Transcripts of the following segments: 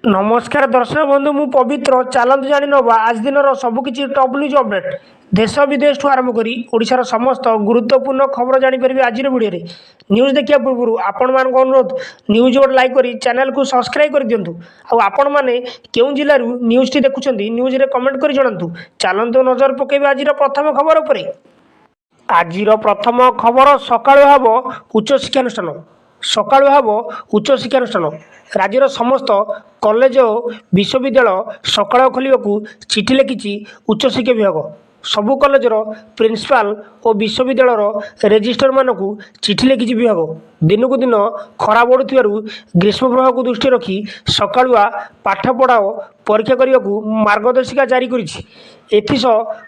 नमस्कार दर्शक बंधु मु पवित्र चलतु जाणी नवा आज दिन सबकि टॉप न्यूज अपडेट देश विदेश ठूँ आरंभ कर ओडिशार समस्त गुरुत्वपूर्ण खबर जानीपर आज भिडियो न्यूज देखा पूर्व आपण मान अनुरोध न्यूज गोटे लाइक कर चैनल को सब्सक्राइब कर दिंतु आपण मैंने क्यों जिलूर न्यूज टी देखुं न्यूज रे कमेंट कर जनातु चलतु नजर पकेबे आज प्रथम खबर उपर आज प्रथम खबर सकाळु हब उच्च शिक्षानुष्ठान सकाळु हब उच्च शिक्षानुष्ठान राज्यर समस्त कॉलेज और विश्वविद्यालय सकाळ खोलने चिठी लिखी उच्च शिक्षा विभाग सबु कॉलेजर प्रिंसिपाल और विश्वविद्यालय रेजिस्टर मानक चिठी लिखी विभाग दिन को दिन खरा बढ़ुवर ग्रीष्म प्रभाव को दृष्टि रखी सकाळुआ पाठपढ़ा परीक्षा करने को मार्गदर्शिका जारी कर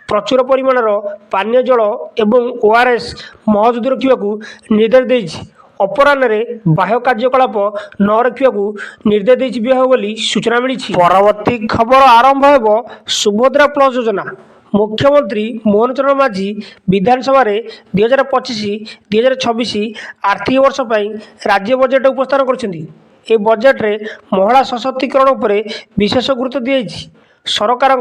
प्रचुर परिमाणर पानीय जल एवं ओआरएस मौजूद रखा निर्देश देछि अपराह्न बाह्य कार्यकलाप न रखा निर्देश देछि विभाग बोली सूचना मिली। परवर्ती खबर आरंभ हो सुभद्रा प्लस योजना मुख्यमंत्री मोहन चरण माझी विधानसभा 2025-2026 आर्थिक वर्ष पर राज्य बजेट उपस्थान कर बजेट्रे महिला सशक्तिकरण उपर विशेष गुरुत्व दिखाई सरकार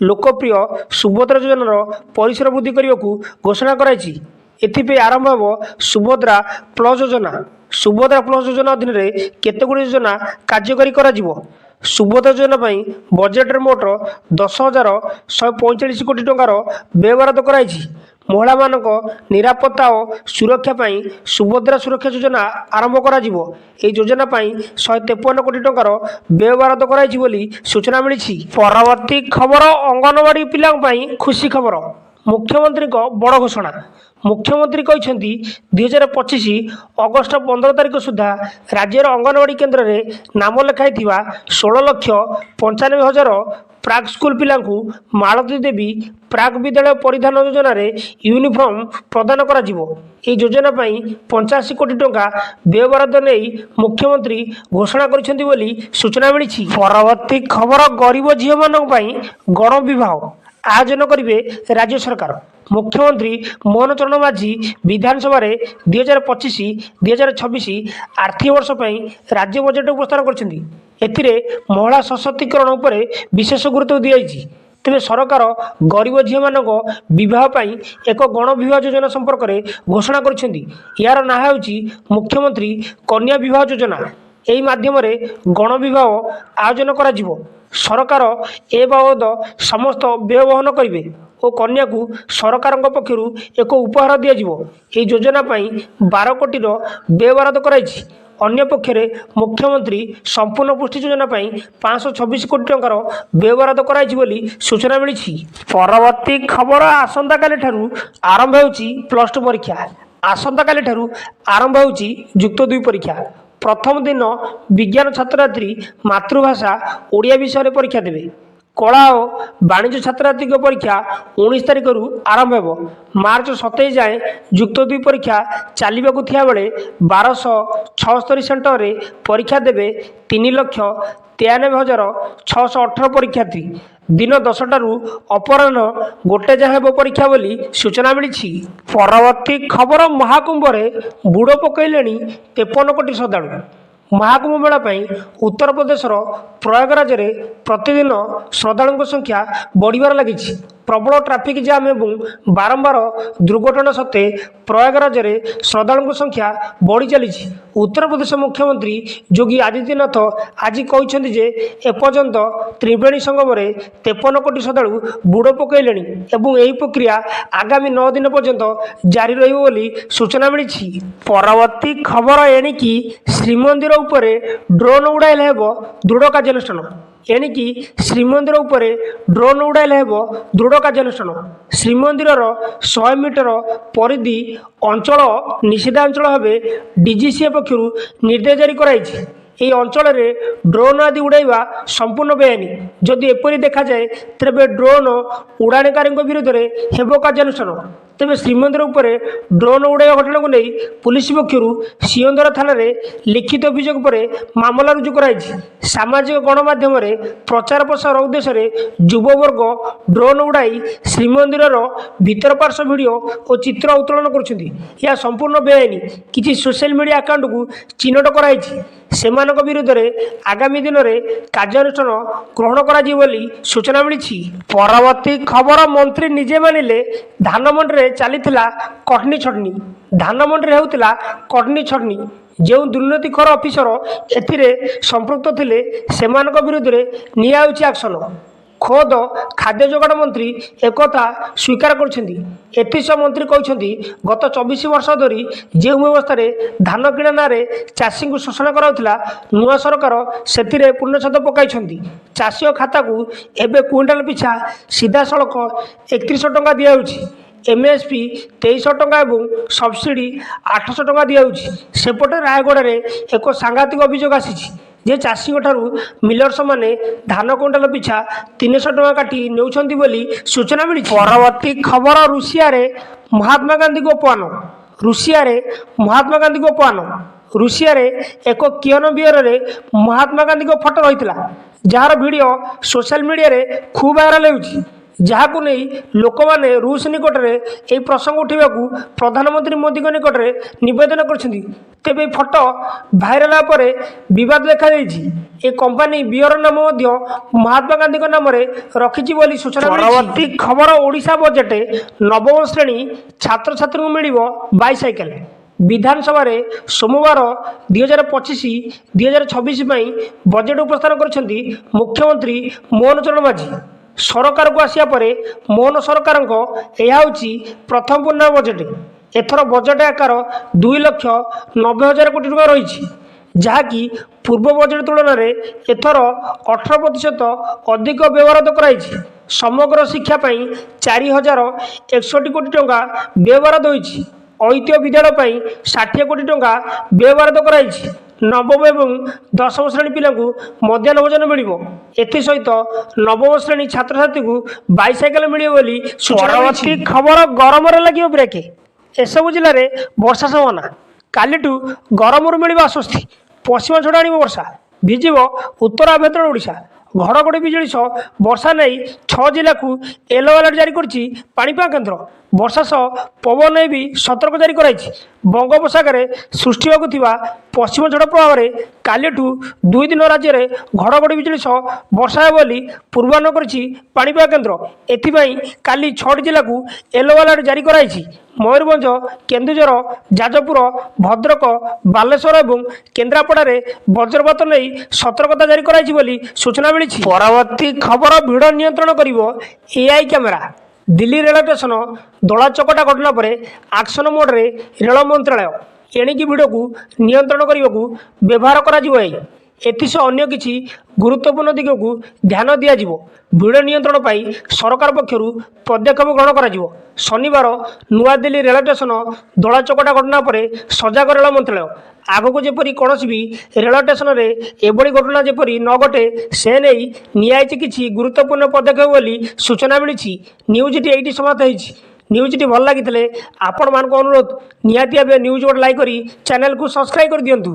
लोकप्रिय सुभद्रा योजनार परिसर वृद्धि करने को घोषणा कराई एथिपे आरंभ हो सुभद्रा प्लस योजना अधीन केतगुड़ी योजना कार्यकारी करा सुभद्रा योजना बजेट्रे मोट 10,145 कोटी टंकार व्यय बराद कराई महिला मानक निरापत्ता और सुरक्षा पाई सुभद्रा सुरक्षा योजना आरंभ करा योजना 153 कोटी टंकार व्यय बराद कराई बोली सूचना मिली। परवर्ती खबर अंगनवाड़ी पिलां खुशी खबर मुख्यमंत्री बड़ घोषणा मुख्यमंत्री कहते 2025 अगस्ट 15 तारिख सुधा राज्यर अंगनवाड़ी केन्द्र में नाम लेखाई 16,95,000 प्राक स्कूल पिला मालती देवी प्राक विद्यालय परिधान योजन यूनिफॉर्म प्रदान करा योजना 85 कोटी टंका व्यय बराद नहीं मुख्यमंत्री घोषणा कर सूचना मिली। परवर्ती खबर गरीब झील मान गण विवाह आयोजन करेंगे राज्य सरकार मुख्यमंत्री मोहन चरण माझी विधानसभा 2025-2026 आर्थिक वर्ष पर राज्य बजेट उपस्थान कर महिला सशक्तिकरण उपर विशेष गुरुत्व दिखाई तेज सरकार गरीब झील मान बह एक गण विवाह योजना संपर्क में घोषणा कर यार ना हो मुख्यमंत्री कन्या विवाह योजना यही माध्यम गण विवाह आयोजन करा सरकार ए बाबद समस्त व्यय वहन करेंगे और कन्या को सरकार पक्षर एक उपहार दिज्व योजना 12 कोटीर व्यय बराद कराई अन्य पक्षरे मुख्यमंत्री संपूर्ण पुष्टि योजना 526 कोटी टंकार व्यय बराद कराई सूचना मिली। परवर्ती खबर आसंता काली ठारू आरंभ होउची प्लस 2 परीक्षा आसंता काली ठारू आरंभ होउची युक्त 2 परीक्षा प्रथम दिन विज्ञान छात्रछात्री मातृभाषा ओडिया विषय में परीक्षा देवे कला और वाणिज्य छात्रछात्री परीक्षा 19 तारिख आरंभ हो मार्च 27 जाए युक्त 2 परीक्षा चलने थिया बेले 1276 सेंटर रे परीक्षा देवे 3,93,618 परीक्षार्थी दिन 10टारू अपराह्न 1 जाए परीक्षा बोली सूचना मिली। परवर्ती खबर महाकुंभ बुड़ पकईले 53 कोटी श्रद्धालु महाकुंभ मेला उत्तर प्रदेशर प्रयागराज में प्रतिदिन श्रद्धालु संख्या बढ़िबार लगी प्रबल ट्राफिक जाम एवं बारंबार दुर्घटना सत्वे प्रयागराज में श्रद्धालु संख्या बढ़ी चली उत्तर प्रदेश मुख्यमंत्री योगी आदित्यनाथ आज कहते एपर्यंत त्रिवेणी संगम में 53 कोटी श्रद्धालु बुड़ पकईले यही प्रक्रिया आगामी 9 दिन पर्यंत जारी रही सूचना मिली। परवर्ती खबर एणिकी श्रीमंदिर उपर ड्रोन उड़ाइले दृढ़ कार्यानुष्ठान एणिकी श्रीमंदिर उपर ड्रोन उड़ाइले दृढ़ कार्यानुष्ठान श्रीमंदिर 100 मीटर परिधि अंचल निषेधांचल भाव डीजीसीए पक्षर निर्देश जारी कराई यही अंचल ड्रोन आदि उड़ाइवा संपूर्ण बेआईन जदि एपरी देखा जाए तेरे ड्रोन उड़ाणकारी विरुद्ध में हेब कार्यानुष्ठान ତେବେ ଶ୍ରୀମନ୍ଦିର ଉପରେ ଡ୍ରୋନ୍ ଉଡ଼ାଇବା ଘଟଣାକୁ ନେଇ ପୁଲିସ ପକ୍ଷରୁ ସିଂହଦ୍ୱାର ଥାନାରେ ଲିଖିତ ଅଭିଯୋଗ ପରେ ମାମଲା ରୁଜୁ କରାଯାଇଛି। ସାମାଜିକ ଗଣମାଧ୍ୟମରେ ପ୍ରଚାର ପ୍ରସାର ଉଦ୍ଦେଶ୍ୟରେ ଯୁବବର୍ଗ ଡ୍ରୋନ୍ ଉଡ଼ାଇ ଶ୍ରୀମନ୍ଦିରର ଭିତର ପାର୍ଶ୍ୱ ଭିଡ଼ିଓ ଓ ଚିତ୍ର ଉତ୍ତୋଳନ କରୁଛନ୍ତି। ଏହା ସମ୍ପୂର୍ଣ୍ଣ ବେଆଇନ। କିଛି ସୋସିଆଲ ମିଡ଼ିଆ ଆକାଉଣ୍ଟକୁ ଚିହ୍ନଟ କରାଯାଇଛି। ସେମାନଙ୍କ ବିରୁଦ୍ଧରେ ଆଗାମୀ ଦିନରେ କାର୍ଯ୍ୟାନୁଷ୍ଠାନ ଗ୍ରହଣ କରାଯିବ ବୋଲି ସୂଚନା ମିଳିଛି। ପରବର୍ତ୍ତୀ ଖବର, ମନ୍ତ୍ରୀ ନିଜେ ମାନିଲେ ଧାନମଣ୍ଡିରେ ଚାଲିଥିଲା କଟନୀ ଛଟନୀ। ଧାନମଣ୍ଡିରେ ହେଉଥିଲା କଟନୀ ଛଟନୀ। ଯେଉଁ ଦୁର୍ନୀତିଖୋର ଅଫିସର ଏଥିରେ ସମ୍ପୃକ୍ତ ଥିଲେ ସେମାନଙ୍କ ବିରୁଦ୍ଧରେ ନିଆଯାଉଛି ଆକ୍ସନ। ଖୋଦ ଖାଦ୍ୟ ଯୋଗାଣ ମନ୍ତ୍ରୀ ଏକଥା ସ୍ୱୀକାର କରିଛନ୍ତି। ଏଥିସହ ମନ୍ତ୍ରୀ କହିଛନ୍ତି, ଗତ 24 ବର୍ଷ ଧରି ଯେଉଁ ବ୍ୟବସ୍ଥାରେ ଧାନ କିଣା ନାଁରେ ଚାଷୀଙ୍କୁ ଶୋଷଣ କରାଯାଉଥିଲା, ନୂଆ ସରକାର ସେଥିରେ ପୂର୍ଣ୍ଣଚ୍ଛେଦ ପକାଇଛନ୍ତି। ଚାଷୀଙ୍କ ଖାତାକୁ ଏବେ କୁଇଣ୍ଟାଲ ପିଛା ସିଧାସଳଖ 3100 ଟଙ୍କା ଦିଆଯାଉଛି। MSP 2300 ଟଙ୍କା ଏବଂ ସବସିଡି 800 ଟଙ୍କା ଦିଆଯାଉଛି। ସେପଟେ ରାୟଗଡ଼ାରେ ଏକ ସାଂଘାତିକ ଅଭିଯୋଗ ଆସିଛି ଯେ ଚାଷୀଙ୍କଠାରୁ ମିଲର୍ସମାନେ ଧାନ କୁଇଣ୍ଟାଲ ପିଛା 300 ଟଙ୍କା କାଟି ନେଉଛନ୍ତି ବୋଲି ସୂଚନା ମିଳିଛି। ପରବର୍ତ୍ତୀ ଖବର, ରୁଷିଆରେ ମହାତ୍ମା ଗାନ୍ଧୀଙ୍କ ଅପମାନ। ରୁଷିଆରେ ମହାତ୍ମା ଗାନ୍ଧୀଙ୍କ ଅପମାନ। ରୁଷିଆରେ ଏକ କିୟନ ବିହାରରେ ମହାତ୍ମା ଗାନ୍ଧୀଙ୍କ ଫଟୋ ରହିଥିଲା, ଯାହାର ଭିଡ଼ିଓ ସୋସିଆଲ ମିଡ଼ିଆରେ ଖୁବ୍ ଭାଇରାଲ ହେଉଛି। ଯାହାକୁ ନେଇ ଲୋକମାନେ ରୁଷ ନିକଟରେ ଏହି ପ୍ରସଙ୍ଗ ଉଠାଇବାକୁ ପ୍ରଧାନମନ୍ତ୍ରୀ ମୋଦିଙ୍କ ନିକଟରେ ନିବେଦନ କରିଛନ୍ତି। ତେବେ ଏହି ଫଟୋ ଭାଇରାଲ ହେବା ପରେ ବିବାଦ ଦେଖାଯାଇଛି। ଏ କମ୍ପାନୀ ବିୟର ନାମ ମଧ୍ୟ ମହାତ୍ମା ଗାନ୍ଧୀଙ୍କ ନାମରେ ରଖିଛି ବୋଲି ସୂଚନା ମିଳିଛି। ପରବର୍ତ୍ତୀ ଖବର, ଓଡ଼ିଶା ବଜେଟ୍ ନବମ ଶ୍ରେଣୀ ଛାତ୍ରଛାତ୍ରୀଙ୍କୁ ମିଳିବ ବାଇସାଇକେଲ। ବିଧାନସଭାରେ ସୋମବାର 2025-2026 ପାଇଁ ବଜେଟ୍ ଉପସ୍ଥାପନ କରିଛନ୍ତି ମୁଖ୍ୟମନ୍ତ୍ରୀ ମୋହନ ଚରଣ ମାଝୀ। ସରକାରକୁ ଆସିବା ପରେ ମୋହନ ସରକାରଙ୍କ ଏହା ହେଉଛି ପ୍ରଥମ ପୂର୍ଣ୍ଣାଙ୍ଗ ବଜେଟ୍। ଏଥର ବଜେଟ୍ ଆକାର 2,90,000 କୋଟି ଟଙ୍କା ରହିଛି, ଯାହାକି ପୂର୍ବ ବଜେଟ୍ ତୁଳନାରେ ଏଥର 18% ଅଧିକ ବ୍ୟବହୃତ କରାଯାଇଛି। ସମଗ୍ର ଶିକ୍ଷା ପାଇଁ 4,061 କୋଟି ଟଙ୍କା ବ୍ୟବହୃତ ହୋଇଛି। ଐତିହ୍ୟ ବିଦ୍ୟାଳୟ ପାଇଁ 60 କୋଟି ଟଙ୍କା ବ୍ୟବହୃତ କରାଯାଇଛି। ନବମ ଏବଂ ଦଶମ ଶ୍ରେଣୀ ପିଲାଙ୍କୁ ମଧ୍ୟାହ୍ନ ଭୋଜନ ମିଳିବ। ଏଥିସହିତ ନବମ ଶ୍ରେଣୀ ଛାତ୍ରଛାତ୍ରୀଙ୍କୁ ବାଇସାଇକେଲ ମିଳିବ ବୋଲି ସୂଚନା ମିଳିଛି। ଖବର, ଗରମରେ ଲାଗିବ ବ୍ରେକ୍। ଏସବୁ ଜିଲ୍ଲାରେ ବର୍ଷା ସମ୍ଭାବନା। କାଲିଠୁ ଗରମରୁ ମିଳିବ ଆଶ୍ୱସ୍ତି। ପଶ୍ଚିମ ଝଡ଼ ଆଣିବ ବର୍ଷା। ଭିଜିବ ଉତ୍ତର ଆଭ୍ୟନ୍ତରୀଣ ଓଡ଼ିଶା। ଘଡ଼ଘଡ଼ି ବିଜୁଳି ସହ ବର୍ଷା ନେଇ 6 ଜିଲ୍ଲାକୁ ୟେଲୋ ଆଲର୍ଟ ଜାରି କରିଛି ପାଣିପାଗ କେନ୍ଦ୍ର। ବର୍ଷା ସହ ପବନ ନେଇ ବି ସତର୍କ ଜାରି କରାଯାଇଛି। ବଙ୍ଗୋପସାଗରରେ ସୃଷ୍ଟି ହେବାକୁ ଥିବା ପଶ୍ଚିମ ଝଡ଼ ପ୍ରଭାବରେ କାଲିଠୁ 2 ଦିନ ରାଜ୍ୟରେ ଘଡ଼ଘଡ଼ି ବିଜୁଳି ସହ ବର୍ଷା ହେବ ବୋଲି ପୂର୍ବାନୁମାନ କରିଛି ପାଣିପାଗ କେନ୍ଦ୍ର। ଏଥିପାଇଁ କାଲି 6ଟି ଜିଲ୍ଲାକୁ ୟେଲୋ ଆଲର୍ଟ ଜାରି କରାଯାଇଛି। ମୟୂରଭଞ୍ଜ, କେନ୍ଦୁଝର, ଯାଜପୁର, ଭଦ୍ରକ, ବାଲେଶ୍ୱର ଏବଂ କେନ୍ଦ୍ରାପଡ଼ାରେ ବଜ୍ରପାତ ନେଇ ସତର୍କତା ଜାରି କରାଯାଇଛି ବୋଲି ସୂଚନା ମିଳିଛି। ପରବର୍ତ୍ତୀ ଖବର, ଭିଡ଼ ନିୟନ୍ତ୍ରଣ କରିବ AI କ୍ୟାମେରା। ଦିଲ୍ଲୀ ରେଳ ଷ୍ଟେସନ ଦଳାଚକଟା ଘଟଣା ପରେ ଆକ୍ସନ ମୋଡରେ ରେଳ ମନ୍ତ୍ରାଳୟ। ଏଣିକି ଭିଡ଼କୁ ନିୟନ୍ତ୍ରଣ କରିବାକୁ ବ୍ୟବହାର କରାଯିବ AI। ଏଥିସହ ଅନ୍ୟ କିଛି ଗୁରୁତ୍ୱପୂର୍ଣ୍ଣ ଦିଗକୁ ଧ୍ୟାନ ଦିଆଯିବ। ଭିଡ଼ ନିୟନ୍ତ୍ରଣ ପାଇଁ ସରକାର ପକ୍ଷରୁ ପଦକ୍ଷେପ ଗ୍ରହଣ କରାଯିବ। ଶନିବାର ନୂଆଦିଲ୍ଲୀ ରେଳ ଷ୍ଟେସନ ଦଳାଚକଟା ଘଟଣା ପରେ ସଜାଗ ରେଳ ମନ୍ତ୍ରାଳୟ। ଆଗକୁ ଯେପରି କୌଣସି ବି ରେଳ ଷ୍ଟେସନରେ ଏଭଳି ଘଟଣା ଯେପରି ନ ଘଟେ ସେ ନେଇ ନିଆଯାଇଛି କିଛି ଗୁରୁତ୍ୱପୂର୍ଣ୍ଣ ପଦକ୍ଷେପ ବୋଲି ସୂଚନା ମିଳିଛି। ନ୍ୟୁଜ୍ଟି ଏଇଠି ସମାପ୍ତ ହୋଇଛି। ନ୍ୟୁଜ୍ଟି ଭଲ ଲାଗିଥିଲେ ଆପଣମାନଙ୍କୁ ଅନୁରୋଧ, ନିହାତି ଭାବେ ନ୍ୟୁଜ୍ ଗୋଟେ ଲାଇକ୍ କରି ଚ୍ୟାନେଲକୁ ସବସ୍କ୍ରାଇବ୍ କରିଦିଅନ୍ତୁ।